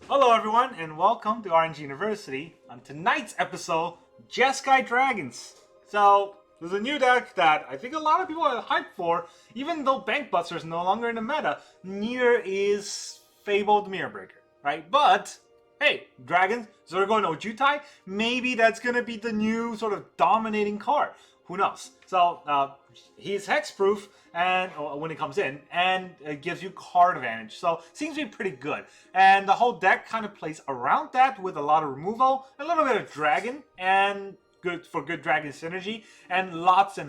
Hello everyone and welcome to RNG University. On tonight's episode, Jeskai Dragons. So, there's a new deck that I think a lot of people are hyped for, even though Bankbuster is no longer in the meta. Neither is Fabled Mirror Breaker, right? But, hey, Dragons, Zergo and Ojutai, maybe that's gonna be the new sort of dominating card. Who knows? So, he's hexproof and when it comes in, and it gives you card advantage. So, seems to be pretty good. And the whole deck kind of plays around that with a lot of removal, a little bit of dragon, and good for good dragon synergy, and lots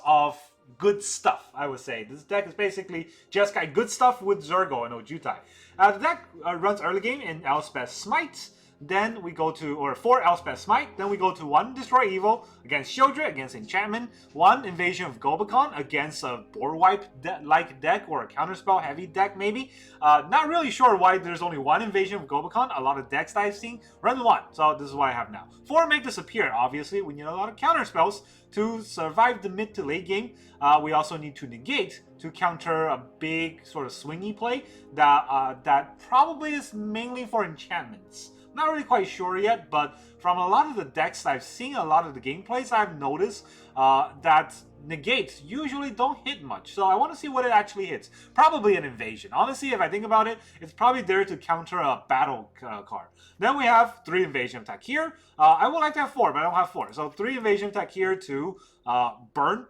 of good stuff, I would say. This deck is basically just got good stuff with Zergo and Ojutai. The deck runs early game in Elspeth Smite. Then we go to, or 4 Elspeth Smite, then we go to 1 Destroy Evil against Shieldred, against Enchantment, 1 Invasion of Gobakhan against a board wipe-like deck or a counterspell heavy deck maybe. Not really sure why there's only 1 Invasion of Gobakhan. A lot of decks that I've seen run 1, so this is what I have now. 4 Make Disappear, obviously we need a lot of counterspells to survive the mid to late game. We also need to negate to counter a big sort of swingy play that probably is mainly for enchantments. Not really quite sure yet, but from a lot of the decks I've seen, a lot of the gameplays I've noticed that negates usually don't hit much. So I want to see what it actually hits. Probably an invasion. Honestly, if I think about it, it's probably there to counter a battle card. Then we have 3 invasion attack here. I would like to have 4, but I don't have 4. So 3 invasion attack here to burn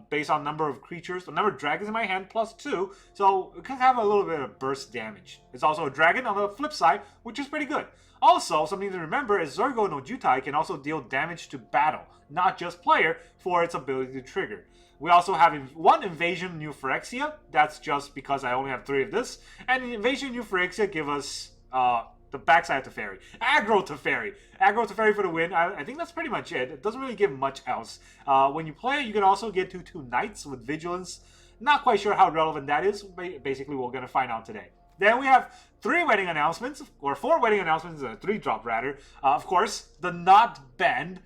based on number of creatures, the number of dragons in my hand plus 2. So it can have a little bit of burst damage. It's also a dragon on the flip side, which is pretty good. Also, something to remember is Zergo no Jutai can also deal damage to battle, not just player, for its ability to trigger. We also have 1 Invasion of New Phyrexia. That's just because I only have 3 of this. And Invasion of New Phyrexia give us the backside of Teferi. Aggro Teferi. Aggro Teferi for the win. I think that's pretty much it. It doesn't really give much else. When you play, you can also get to 2 Knights with Vigilance. Not quite sure how relevant that is. Basically, we're going to find out today. Then we have 3 wedding announcements, or 4 wedding announcements, 3 drop rather. Of course, the not banned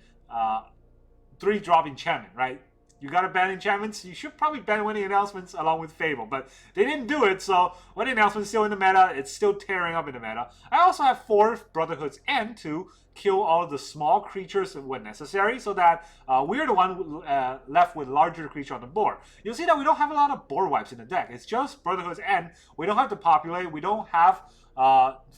3 drop enchantment, right? You gotta ban enchantments. You should probably ban wedding announcements along with Fable, but they didn't do it, so wedding announcements still in the meta. It's still tearing up in the meta. I also have 4 Brotherhood's End to kill all of the small creatures when necessary, so that we're the one left with larger creature on the board. You'll see that we don't have a lot of board wipes in the deck. It's just Brotherhood's End. We don't have to populate. We don't have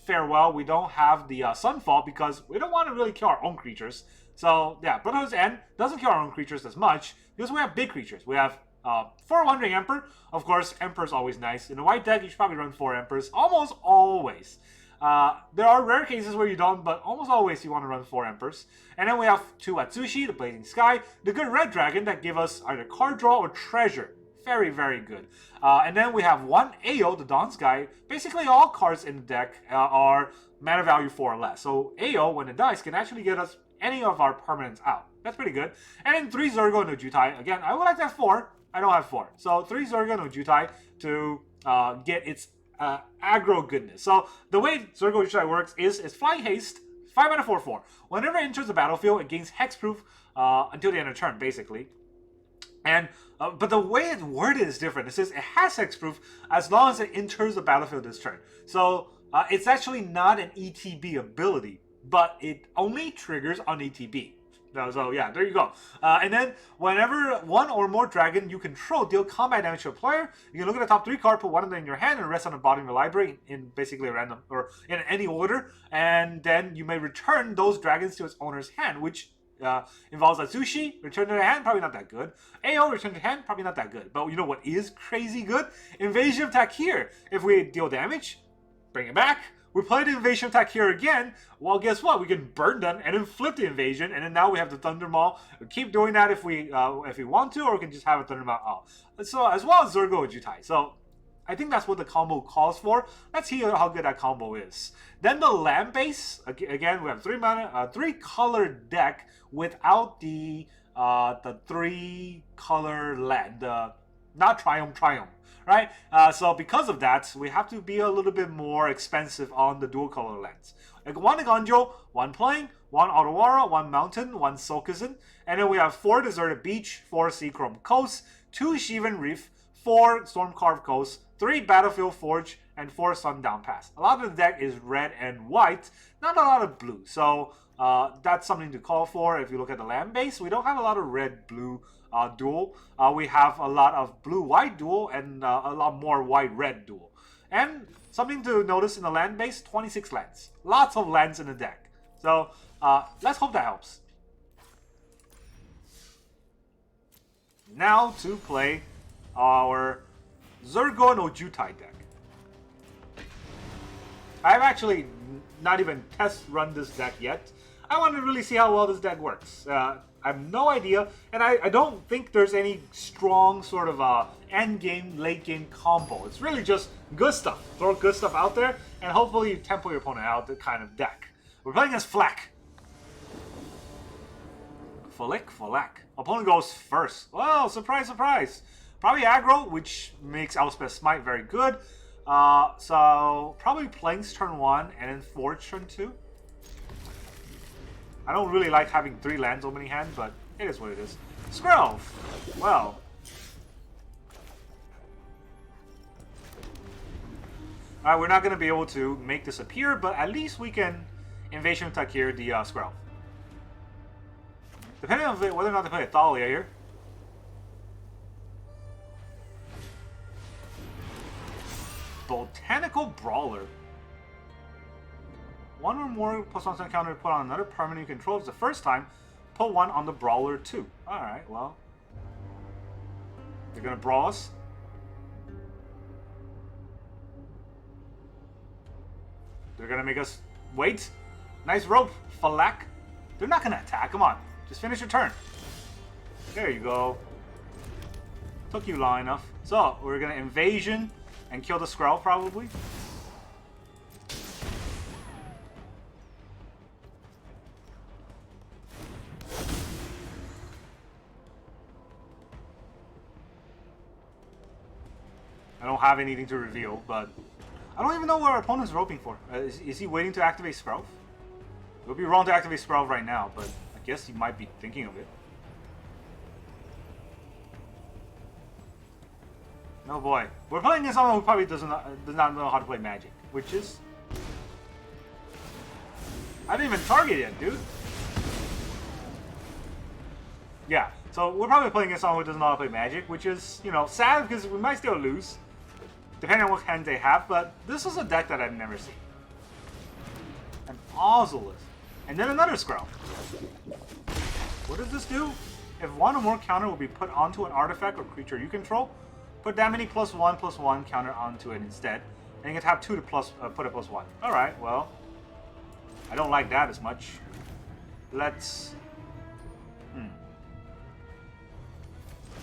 Farewell. We don't have the Sunfall because we don't want to really kill our own creatures. So yeah, Brotherhood's End doesn't kill our own creatures as much because we have big creatures. We have 4 Wandering Emperor. Of course, Emperor's always nice. In a white deck, you should probably run 4 Emperors. Almost always. There are rare cases where you don't, but almost always you want to run 4 Emperors. And then we have 2 Atsushi, the Blazing Sky, the good red dragon that give us either card draw or treasure. Very, very good. And then we have 1 Ao, the Dawn Sky. Basically, all cards in the deck are mana value 4 or less. So Ao, when it dies, can actually get us any of our permanents out. That's pretty good. And then 3 Zergo no Jutai. Again, I would like to have 4. I don't have 4. So 3 Zergo no Jutai to get its aggro goodness. So the way Zergo Jutai works is it's Flying Haste, 5 mana 4/4. Whenever it enters the battlefield, it gains Hexproof until the end of turn, basically. And but the way it's worded is different. It says it has Hexproof as long as it enters the battlefield this turn. So it's actually not an ETB ability, but it only triggers on ETB. So yeah, there you go. And then whenever 1 or more dragon you control deal combat damage to a player, you can look at the top 3 card, put 1 of them in your hand, and rest on the bottom of your library in basically a random or in any order. And then you may return those dragons to its owner's hand, which involves Atsushi, return to the hand, probably not that good. Ao, return to hand, probably not that good. But you know what is crazy good? Invasion attack here. If we deal damage, bring it back. We play the invasion attack here again. Well, guess what? We can burn them and then flip the invasion, and then now we have the Thunder Maul. We keep doing that if we want to, or we can just have a Thunder Maul out. So as well as Zergo Jutai. So I think that's what the combo calls for. Let's see how good that combo is. Then the land base. Again, we have 3 mana, 3 color deck without the 3 color land. Not Triumph. Right? So because of that, we have to be a little bit more expensive on the dual color lands. Like 1 Eiganjo, 1 Plain, 1 Otawara, 1 Mountain, 1 Sokenzan, and then we have 4 Deserted Beach, 4 Seachrome Coast, 2 Shivan Reef, 4 Stormcarved Coast, 3 Battlefield Forge, and 4 Sundown Pass. A lot of the deck is red and white, not a lot of blue. So that's something to call for. If you look at the land base, we don't have a lot of red-blue duel. We have a lot of blue-white duel and a lot more white-red duel. And something to notice in the land base, 26 lands. Lots of lands in the deck. So let's hope that helps. Now to play our Zergo and Ojutai deck. I've actually not even test run this deck yet. I want to really see how well this deck works. I have no idea, and I don't think there's any strong sort of end game, late game combo. It's really just good stuff. Throw good stuff out there, and hopefully you tempo your opponent out the kind of deck. We're playing as Flack. Flack. Opponent goes first. Well, surprise, surprise. Probably aggro, which makes Elspeth Smite very good. So probably Planks turn 1 and then Forge turn 2. I don't really like having 3 lands opening hand, but it is what it is. Skrelv! Well. Alright, we're not going to be able to make this appear, but at least we can Invasion of Takir the Skrelv. Depending on whether or not they play a Thalia here. Botanical Brawler. 1 or more +1 counter to put on another permanent you control. It's the first time. Put 1 on the Brawler too. Alright, well. They're gonna brawl us. They're gonna make us wait. Nice rope, Falak. They're not gonna attack. Come on. Just finish your turn. There you go. Took you long enough. So, we're gonna Invasion and kill the Skrelv probably. I don't have anything to reveal, but I don't even know what our opponent's roping for. Is he waiting to activate Skrelv? It would be wrong to activate Skrelv right now, but I guess he might be thinking of it. Oh boy. We're playing against someone who probably does not know how to play Magic, which is... I didn't even target yet, dude. Yeah, so we're probably playing against someone who doesn't know how to play Magic, which is, you know, sad because we might still lose, depending on what hand they have, but this is a deck that I've never seen. An Ozolith. And then another Skrelv. What does this do? If 1 or more counter will be put onto an artifact or creature you control, put that many +1/+1 counter onto it instead, and you can tap 2 to put a +1. Alright, well, I don't like that as much. Let's...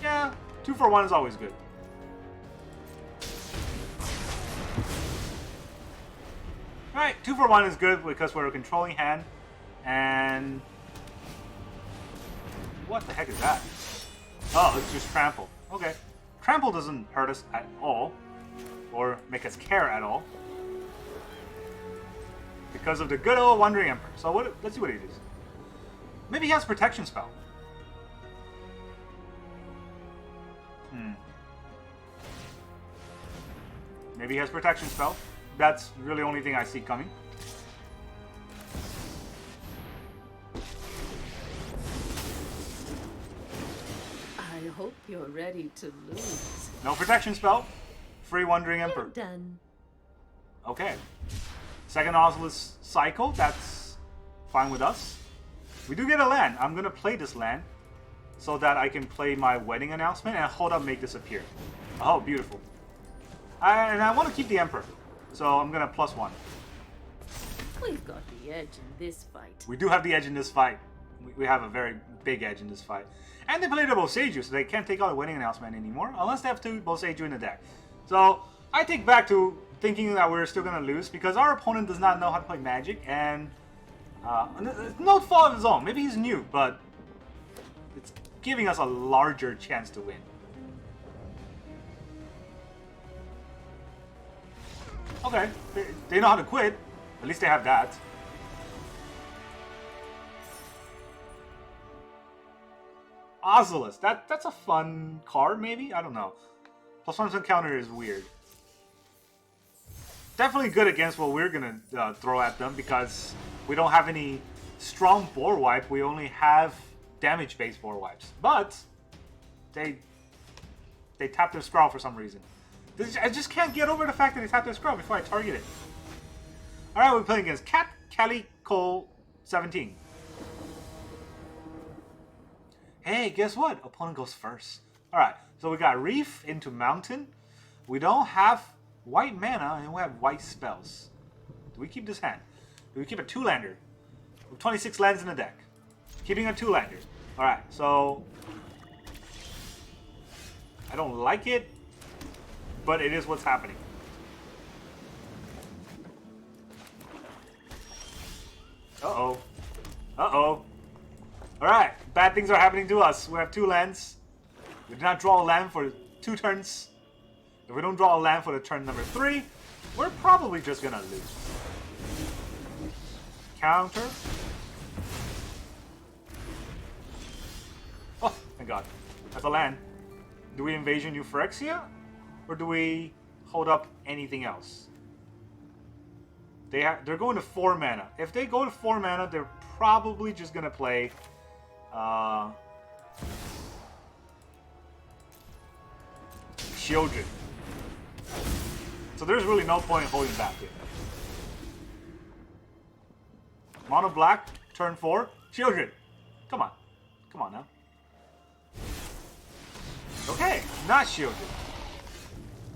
Yeah, 2 for 1 is always good. Alright, 2 for 1 is good because we're a controlling hand, and... What the heck is that? Oh, it's just Trample. Okay. Trample doesn't hurt us at all, or make us care at all, because of the good old Wandering Emperor. So let's see what he does. Maybe he has Protection Spell. Maybe he has Protection Spell. That's really the only thing I see coming. I hope you're ready to lose. No Protection Spell. Free Wandering Emperor. You're done. Okay. Second Ozolith cycle. That's fine with us. We do get a land. I'm going to play this land so that I can play my wedding announcement and hold up, make this appear. Oh, beautiful. And I want to keep the Emperor, so I'm going to +1. We've got the edge in this fight. We do have the edge in this fight. We have a very big edge in this fight. And they played a Boseiju, so they can't take out a wedding announcement anymore, unless they have 2 Boseiju in the deck. So, I take back to thinking that we're still going to lose, because our opponent does not know how to play Magic, and it's no fault of his own. Maybe he's new, but it's giving us a larger chance to win. Okay, they know how to quit. At least they have that. Ozolith, that's a fun card, maybe? I don't know. +1 counter is weird. Definitely good against what we're gonna throw at them because we don't have any strong board wipe. We only have damage-based board wipes. But they tap their Scrawl for some reason. I just can't get over the fact that they tap their Scrawl before I target it. Alright, we're playing against Cat Cali Cole 17. Hey, guess what? Opponent goes first. Alright, so we got Reef into Mountain. We don't have white mana and we have white spells. Do we keep this hand? Do we keep a 2-lander? With 26 lands in the deck. Keeping a 2-lander. Alright, so I don't like it, but it is what's happening. Uh-oh. Uh-oh. Alright, bad things are happening to us. We have 2 lands. We did not draw a land for 2 turns. If we don't draw a land for the turn number 3, we're probably just gonna lose. Counter. Oh, thank God. That's a land. Do we Invasion New Phyrexia? Or do we hold up anything else? They're going to 4 mana. If they go to 4 mana, they're probably just gonna play Children. So there's really no point in holding back here. Mono black, turn 4, Children. Come on. Come on now. Okay, not Shieldred.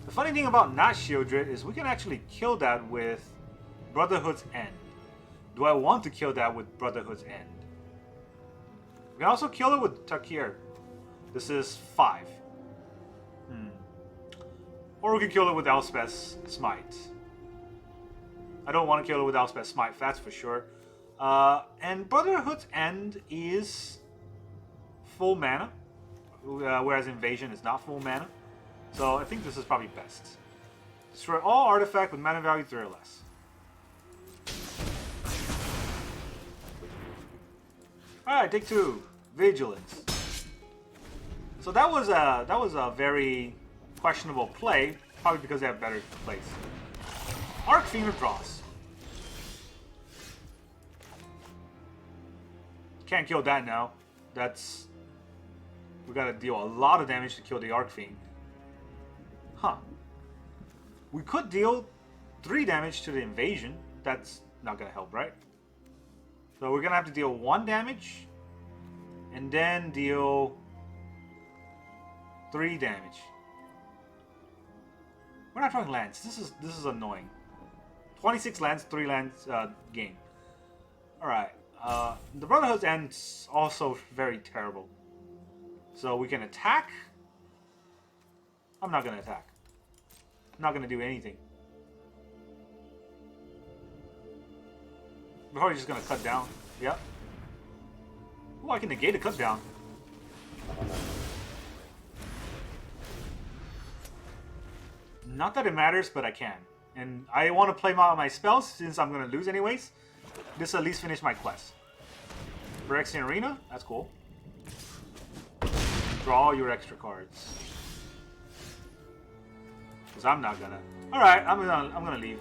The funny thing about not Shieldred is we can actually kill that with Brotherhood's End. Do I want to kill that with Brotherhood's End? We can also kill it with Takir. This is 5. Or we can kill it with Elspeth's Smite. I don't want to kill it with Elspeth's Smite, that's for sure. And Brotherhood's End is full mana, whereas Invasion is not full mana. So I think this is probably best. Destroy all artifact with mana value 3 or less. Alright, take 2. Vigilance. So that was a very questionable play, probably because they have better plays. Arc Fiend draws. Can't kill that now. We gotta deal a lot of damage to kill the Arc Fiend. Huh. We could deal 3 damage to the Invasion. That's not gonna help, right? So we're gonna have to deal 1 damage and then deal 3 damage. We're not drawing lands. This is annoying. 26 lands, 3 lands game. Alright. The Brotherhood's End's also very terrible. So we can attack. I'm not gonna attack. I'm not gonna do anything. We're probably just gonna cut down. Yep. Oh, I can negate a cut down. Not that it matters, but I can. And I want to play my spells since I'm going to lose anyways. This will at least finish my quest. Phyrexian Arena, that's cool. Draw your extra cards. Because I'm not gonna. Alright, I'm gonna leave.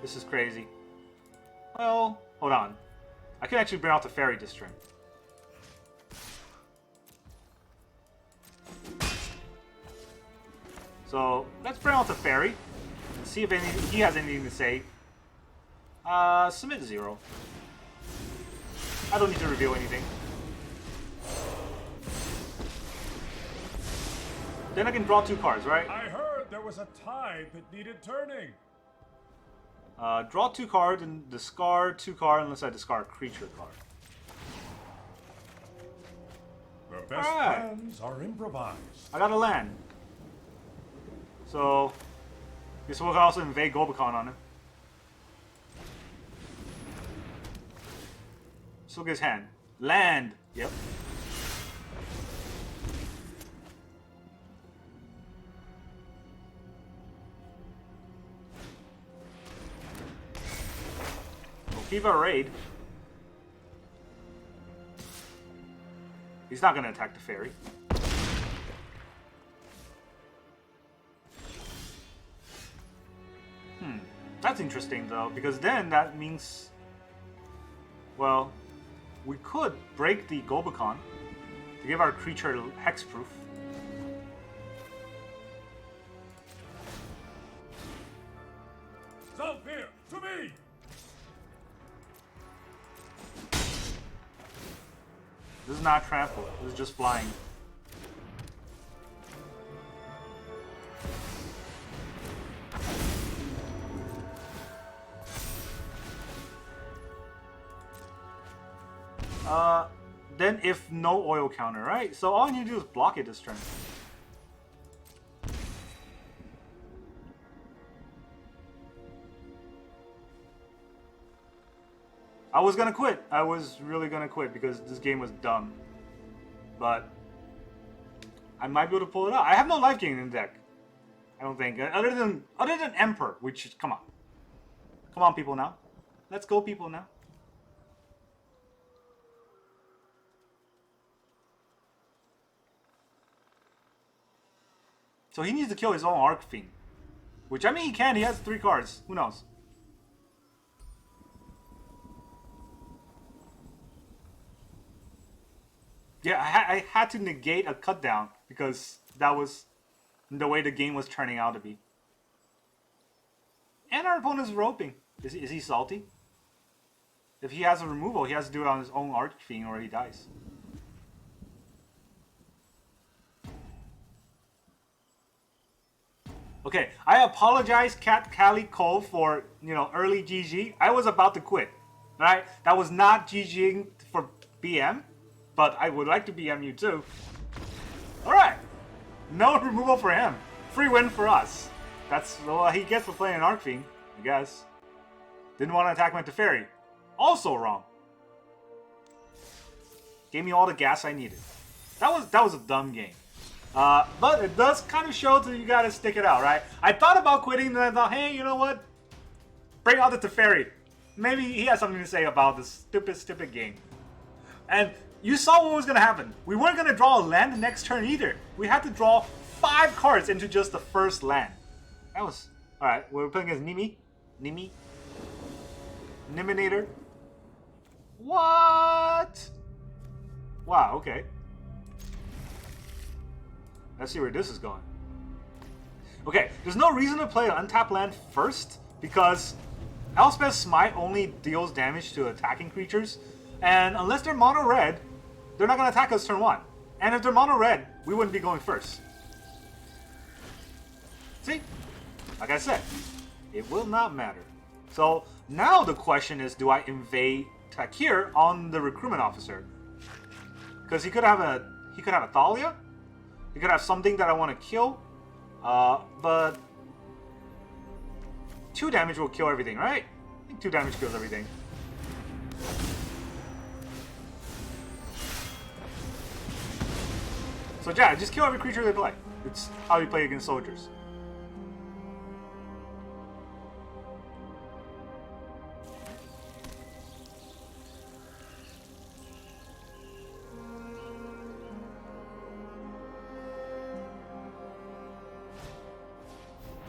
This is crazy. Well, hold on. I can actually bring out the fairy this turn. So let's bring out the fairy and see if he has anything to say. Submit 0. I don't need to reveal anything. Then I can draw 2 cards, right? I heard there was a tide that needed turning. Draw 2 cards and discard 2 cards unless I discard a creature card. The best plans are improvised. I got a land. So, guess we'll also invade Gobakhan on him. Let's look at his hand. Land! Yep. Kiva raid. He's not going to attack the fairy. interesting though, because then that means, well, we could break the Gobakhan to give our creature hexproof. Zalfir, to me! This is not trample, this is just flying. Then if no oil counter, right? So all I need to do is block it this turn. I was gonna quit. I was really gonna quit because this game was dumb. But I might be able to pull it out. I have no life gain in the deck. I don't think. Other than Emperor, which, come on. Come on, people now. Let's go, people now. So he needs to kill his own Archfiend. Which, I mean, he can. He has 3 cards. Who knows? Yeah, I had to negate a cut down because that was the way the game was turning out to be. And our opponent's roping. Is he salty? If he has a removal, he has to do it on his own Archfiend or he dies. Okay, I apologize, Cat Callie Cole, for, you know, early GG. I was about to quit, right? That was not GGing for BM, but I would like to BM you too. Alright, no removal for him. Free win for us. That's, well, he gets to play an Archfiend, I guess. Didn't want to attack my Teferi. Also wrong. Gave me all the gas I needed. That was a dumb game. But it does kind of show that you gotta stick it out, right? I thought about quitting, and I thought, hey, you know what? Bring out the Teferi. Maybe he has something to say about this stupid game. And you saw what was gonna happen. We weren't gonna draw a land the next turn either. We had to draw 5 cards into just the first land. That was... Alright, we're playing against Nimi. Niminator. What? Wow, okay. Let's see where this is going. Okay, there's no reason to play an untapped land first, because Elspeth's Smite only deals damage to attacking creatures, and unless they're mono red, they're not going to attack us turn 1. And if they're mono red, we wouldn't be going first. See? Like I said, it will not matter. So now the question is, do I invade Takir on the recruitment officer? Because he could have a Thalia. He could have something that I want to kill. But 2 damage will kill everything, right? I think 2 damage kills everything. So yeah, just kill every creature they play. It's how you play against soldiers.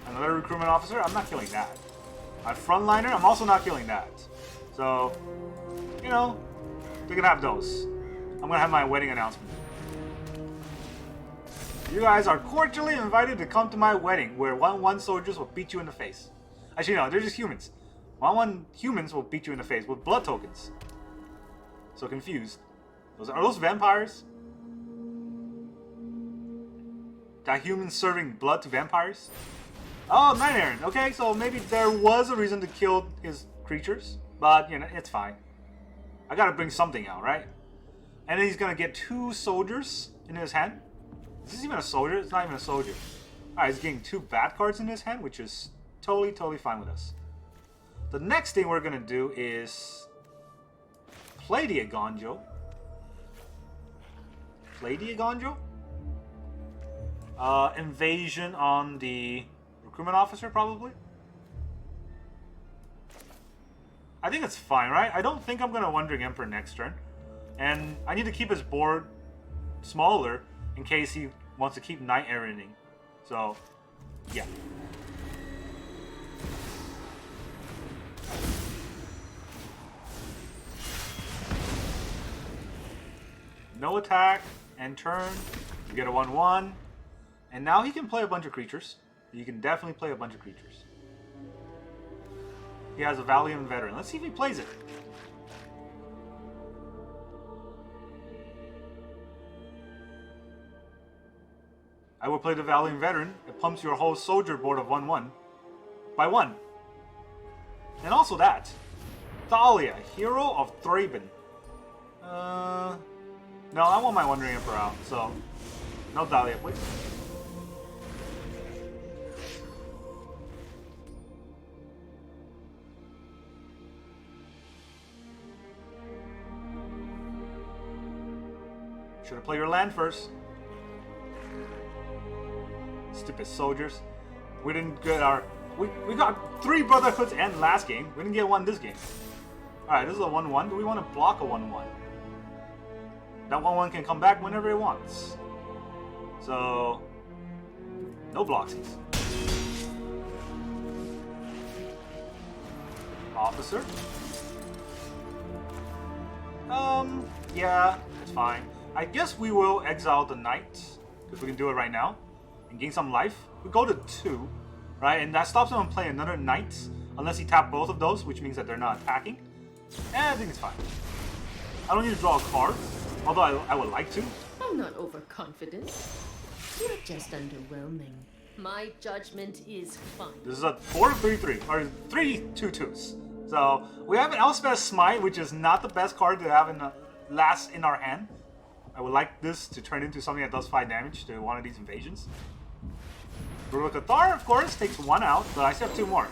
Another recruitment officer? I'm not killing that. My frontliner? I'm also not killing that. So, you know, we can have those. I'm gonna have my wedding announcement. You guys are cordially invited to come to my wedding, where 1/1 soldiers will beat you in the face. Actually, no, they're just humans. 1/1 humans will beat you in the face with blood tokens. So confused. Are those vampires? That humans serving blood to vampires? Oh, Night Errant. Okay, so maybe there was a reason to kill his creatures, but, you know, it's fine. I gotta bring something out, right? And then he's gonna get 2 soldiers in his hand. Is this even a soldier? It's not even a soldier. Alright, he's getting 2 bad cards in his hand, which is totally fine with us. The next thing we're gonna do is play the Eiganjo. Invasion on the recruitment officer, probably. I think it's fine, right? I don't think I'm gonna Wandering Emperor next turn. And I need to keep his board smaller in case he wants to keep Night Erranting. So, yeah. no attack, end turn, you get a 1/1. And now he can play a bunch of creatures. You can definitely play a bunch of creatures. He has a Valiant Veteran. Let's see if he plays it. I will play the Valiant Veteran. It pumps your whole soldier board of 1/1 by 1. And also that. Thalia, Hero of Thraben. No, I want my Wandering Emperor out, so no Thalia, please. Should have played your land first. Stupid soldiers. We didn't get our... We got 3 Brotherhoods and last game. We didn't get 1 this game. Alright, this is a 1/1. Do we want to block a 1/1? That 1/1 can come back whenever it wants. So... no blocksies. Officer? Yeah, it's fine. I guess we will exile the knight, because we can do it right now, and gain some life. We go to 2, right? And that stops him from playing another knight, unless he taps both of those, which means that they're not attacking. And I think it's fine. I don't need to draw a card, although I would like to. I'm not overconfident. You're just underwhelming. My judgment is fine. This is a 4-3-3, or 3/2/2s. So we have an Elspeth Smite, which is not the best card to have in the last in our hand. I would like this to turn into something that does 5 damage to one of these invasions. Brotherhood Cathar, of course, takes 1 out, but I still have 2 more.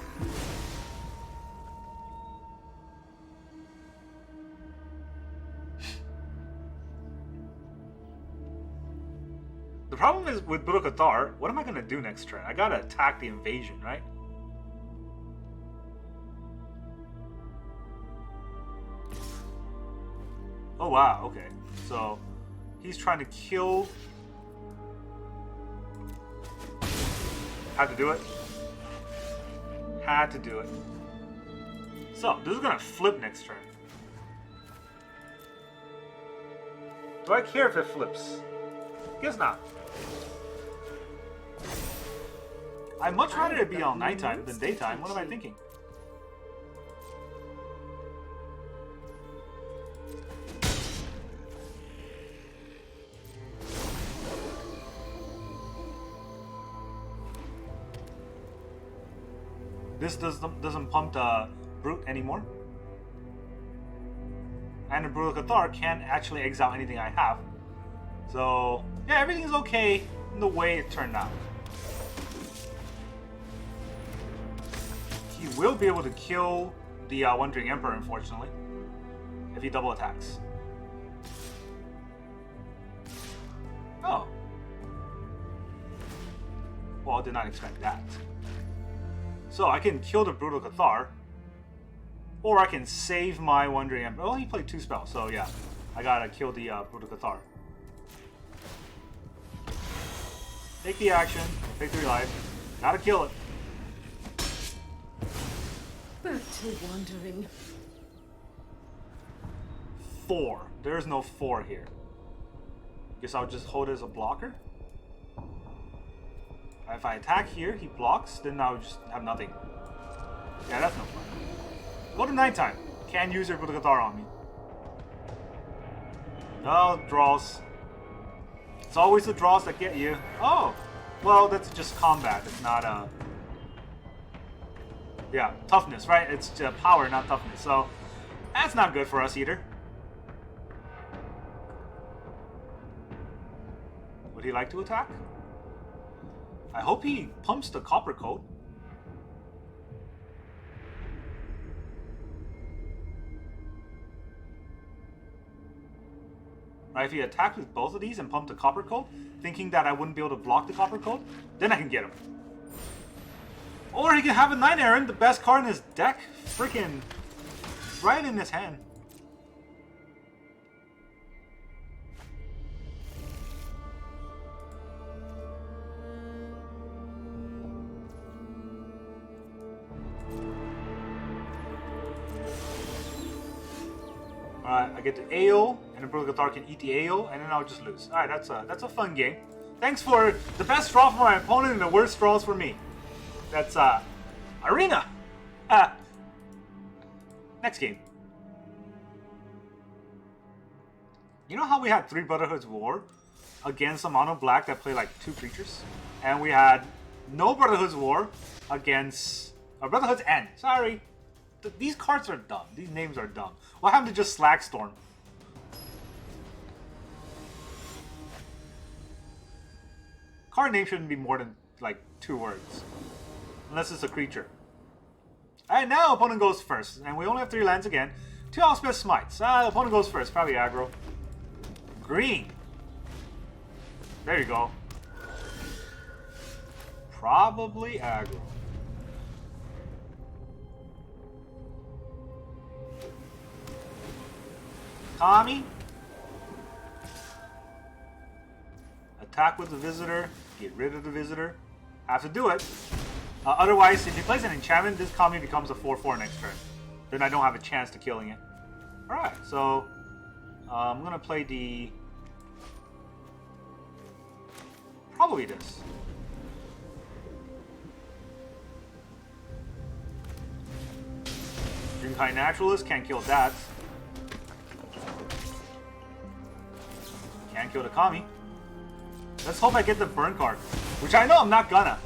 The problem is with Brotherhood Cathar, what am I going to do next turn? I got to attack the invasion, right? Oh wow, okay. So, he's trying to kill... Had to do it. Had to do it. So, this is gonna flip next turn. Do I care if it flips? Guess not. I'd much rather it be on nighttime than daytime. What am I thinking? This doesn't pump the Brute anymore. And the Brotherhood Cathar can't actually exile anything I have. So, yeah, everything's okay in the way it turned out. He will be able to kill the Wandering Emperor, unfortunately, if he double attacks. Oh. Well, I did not expect that. So I can kill the Brutal Cathar, or I can save my Wandering Emperor. Oh, he played 2 spells, so yeah, I gotta kill the Brutal Cathar. Take the action, take 3 life, gotta kill it. Back to wandering. 4. There's no 4 here. Guess I'll just hold it as a blocker. If I attack here, he blocks, then I'll just have nothing. Yeah, that's no fun. Go to nighttime. Can't use your Brutal Cathar on me. No, draws. It's always the draws that get you. Oh! Well, that's just combat. It's not yeah, toughness, right? It's power, not toughness. So, that's not good for us either. Would he like to attack? I hope he pumps the Copper Code. Right, if he attacked with both of these and pumped the Copper Code, thinking that I wouldn't be able to block the Copper Code, then I can get him. Or he can have a Knight Errant, the best card in his deck, freaking right in his hand. Alright, I get the AO, and then Brotherhood Cathar can eat the AO, and then I'll just lose. Alright, that's a fun game. Thanks for the best draw for my opponent and the worst draws for me. That's Arena. Next game. You know how we had 3 Brotherhoods War against a mono black that played like 2 creatures? And we had no Brotherhoods War against Brotherhood's End. Sorry. These cards are dumb. These names are dumb. What happened to just Slagstorm? Card name shouldn't be more than like 2 words. Unless it's a creature. Alright, now opponent goes first. And we only have 3 lands again. 2 Elspeth Smites. Opponent goes first. Probably aggro. Green. There you go. Probably aggro. Kami. Attack with the visitor. Get rid of the visitor. Have to do it. Otherwise, if he plays an enchantment, this Kami becomes a 4/4 next turn. Then I don't have a chance to killing it. Alright, so I'm gonna play the... Probably this. Jeskai Naturalist, can't kill that. Can't kill the Kami. Let's hope I get the burn card. Which I know I'm not gonna.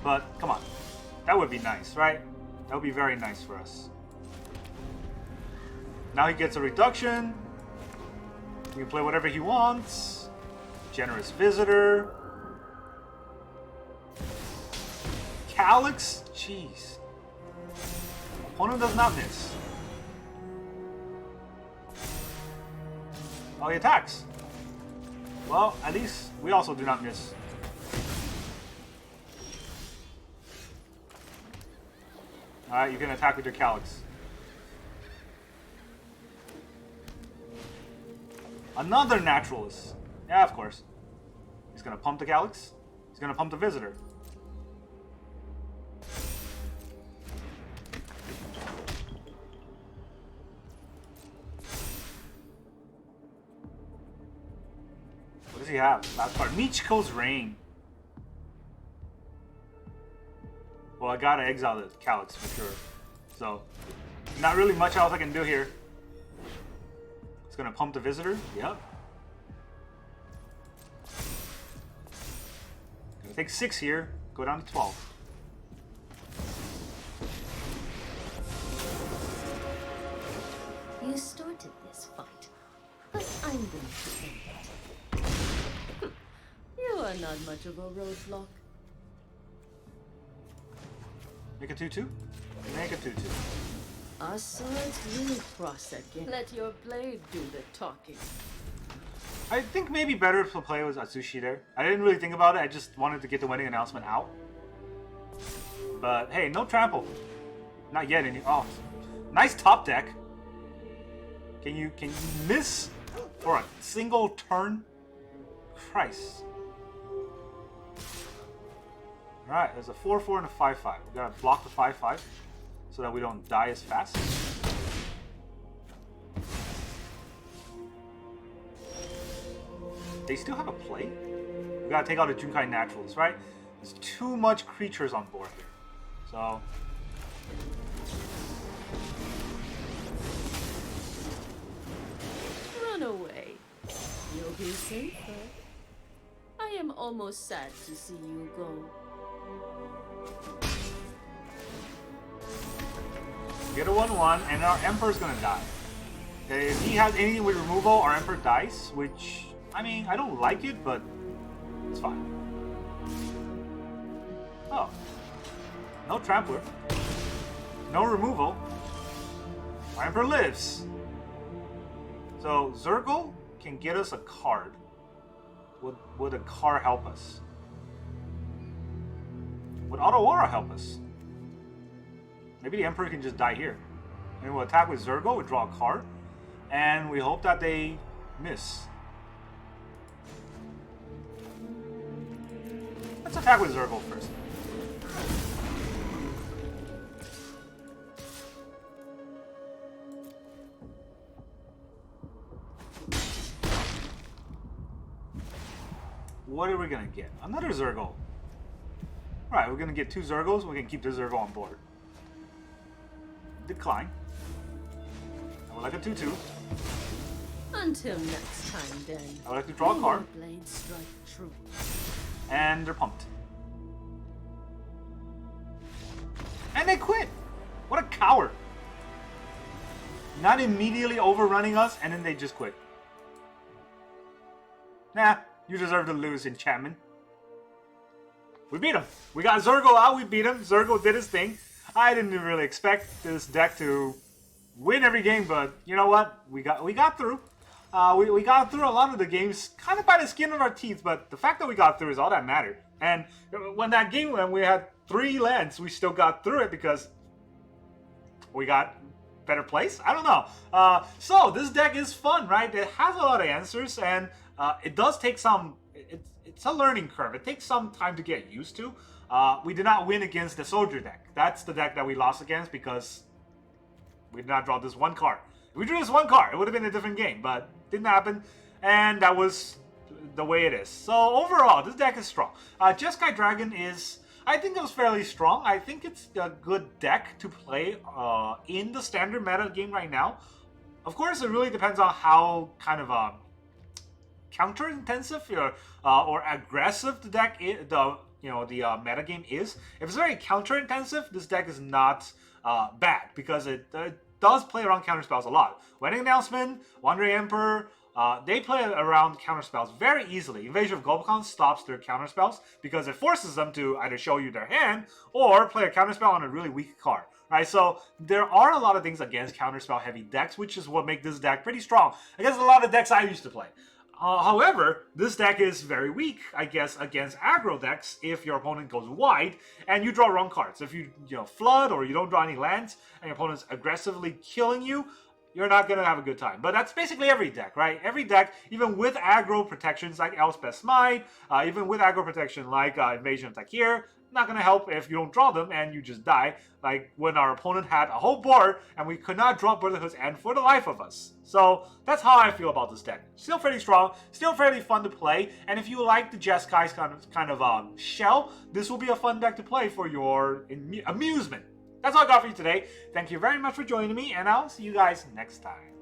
But, come on. That would be nice, right? That would be very nice for us. Now he gets a reduction. He can play whatever he wants. Generous Visitor. Calyx? Jeez. Opponent does not miss. Oh, he attacks. Well, at least we also do not miss. Alright, you can attack with your Calyx. Another Naturalist. Yeah, of course. He's gonna pump the Calyx. He's gonna pump the Visitor. What does he have? Last card. Michiko's Reign. Well, I gotta exile the Calyx for sure. So, not really much else I can do here. It's gonna pump the Visitor. Yep. Gonna take 6 here. Go down to 12. You started this fight, but I'm going to end it. You are not much of a roadblock. Make a 2/2? Make a 2/2. Our swords will cross again. Let your blade do the talking. I think maybe better to play with Atsushi there. I didn't really think about it, I just wanted to get the wedding announcement out. But hey, no trample. Not yet any. Oh, nice top deck. Can you miss for a single turn? Christ. Alright, there's a 4/4 and a 5/5. We gotta block the 5/5 so that we don't die as fast. They still have a play? We gotta take out the Jeskai Naturals, right? There's too much creatures on board here. So... Run away. You'll be safer. I am almost sad to see you go. Get a 1/1, and our Emperor's gonna die. Okay, if he has anything with removal, our Emperor dies, which, I mean, I don't like it, but it's fine. Oh. No Trampler. No removal. Our Emperor lives. So, Zergal can get us a card. Would a card help us? Would Otawara help us? Maybe the Emperor can just die here. And we'll attack with Zergal, we draw a card, and we hope that they miss. Let's attack with Zergal first. what are we gonna get? Another Zergo. Alright, we're gonna get 2 Zergos. We're gonna keep the Zergo on board. Decline. I would like a 2/2. Until next time, then. I would like to draw a card. Your blades strike true. And they're pumped. And they quit! What a coward! Not immediately overrunning us, and then they just quit. Nah, you deserve to lose, enchantment. We beat him. We got Zergo out, we beat him. Zergo did his thing. I didn't really expect this deck to win every game, but you know what? We got through. We got through a lot of the games kind of by the skin of our teeth, but the fact that we got through is all that mattered. And when that game went, we had 3 lands, we still got through it because we got better place? I don't know. So this deck is fun, right? It has a lot of answers, and it does take some... It's a learning curve. It takes some time to get used to. We did not win against the Soldier deck. That's the deck that we lost against because we did not draw this 1 card. If we drew this 1 card, it would have been a different game, but didn't happen, and that was the way it is. So overall, this deck is strong. Jeskai Dragon is... I think it was fairly strong. I think it's a good deck to play in the standard meta game right now. Of course, it really depends on how kind of counter-intensive or aggressive the deck is, the meta game is. If it's very counter-intensive, this deck is not bad because it does play around counterspells a lot. Wedding Announcement, Wandering Emperor, they play around counterspells very easily. Invasion of Gobakhan stops their counterspells because it forces them to either show you their hand or play a counterspell on a really weak card. Right, so there are a lot of things against counterspell heavy decks, which is what makes this deck pretty strong against a lot of decks I used to play. However, this deck is very weak, I guess, against aggro decks if your opponent goes wide and you draw wrong cards. If you flood or you don't draw any lands and your opponent's aggressively killing you, you're not going to have a good time. But that's basically every deck, right? Every deck, even with aggro protections like Elspeth's Might, even with aggro protection like Invasion of Takir, not going to help if you don't draw them and you just die, like when our opponent had a whole board and we could not draw Brotherhood's End for the life of us. So that's how I feel about this deck. Still fairly strong, still fairly fun to play, and if you like the Jeskai's kind of shell, this will be a fun deck to play for your amusement. That's all I got for you today. Thank you very much for joining me, and I'll see you guys next time.